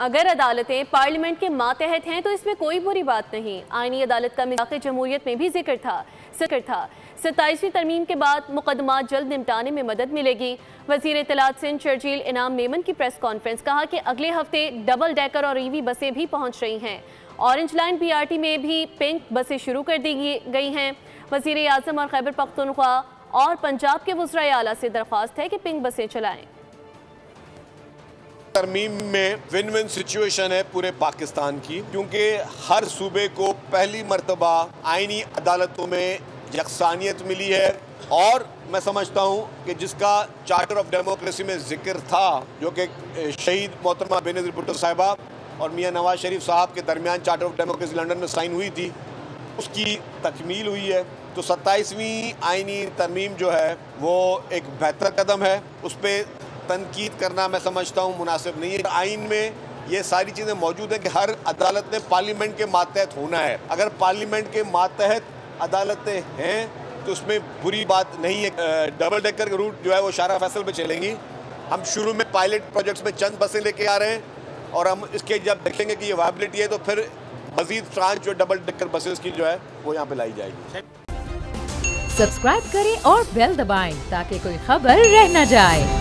अगर अदालतें पार्लियामेंट के मातहत हैं तो इसमें कोई बुरी बात नहीं। आईनी अदालत का मिज़ाक़ जमहूरियत में भी जिक्र था। 27वीं तरमीम के बाद मुकदमा जल्द निपटाने में मदद मिलेगी। वज़ीर इत्तलात सिंध शर्जील इनाम मेमन की प्रेस कॉन्फ्रेंस, कहा कि अगले हफ्ते डबल डेकर और ईवी बसें भी पहुँच रही हैं। ऑरेंज लाइन BRT में भी पिंक बसें शुरू कर दी गई हैं। वज़ीर आज़म और खैबर पख्तूनख्वा और पंजाब के वज़राए आला से दरख्वास्त है कि पिंक बसें चलाएं। तरमीम में विन विन सिचुएशन है पूरे पाकिस्तान की, क्योंकि हर सूबे को पहली मर्तबा आईनी अदालतों में यकसानियत मिली है। और मैं समझता हूँ कि जिसका चार्टर ऑफ डेमोक्रेसी में जिक्र था, जो कि शहीद मोहतरमा बेनज़ीर भुट्टो साहिबा और मियाँ नवाज शरीफ साहब के दरमियान चार्टर ऑफ डेमोक्रेसी लंदन में साइन हुई थी, उसकी तकमील हुई है। तो 27वीं आईनी तरमीम जो है वो एक बेहतर कदम है। उस पर तनकीद करना मैं समझता हूँ मुनासिब नहीं है। आइन में ये सारी चीज़ें मौजूद हैं कि हर अदालत ने पार्लियामेंट के मातहत होना है। अगर पार्लियामेंट के मातहत अदालतें हैं तो उसमें बुरी बात नहीं है। डबल डेकर का रूट जो है वो शारा फैसल पे चलेंगी। हम शुरू में पायलट प्रोजेक्ट्स में चंद बसें लेके आ रहे हैं और हम इसके जब देखेंगे कि ये वायबिलिटी है तो फिर मजीद ट्रांच जो डबल डेकर बसेस की जो है वो यहाँ पे लाई जाएगी। सब्सक्राइब करें और बेल दबाएं ताकि कोई खबर रह न जाए।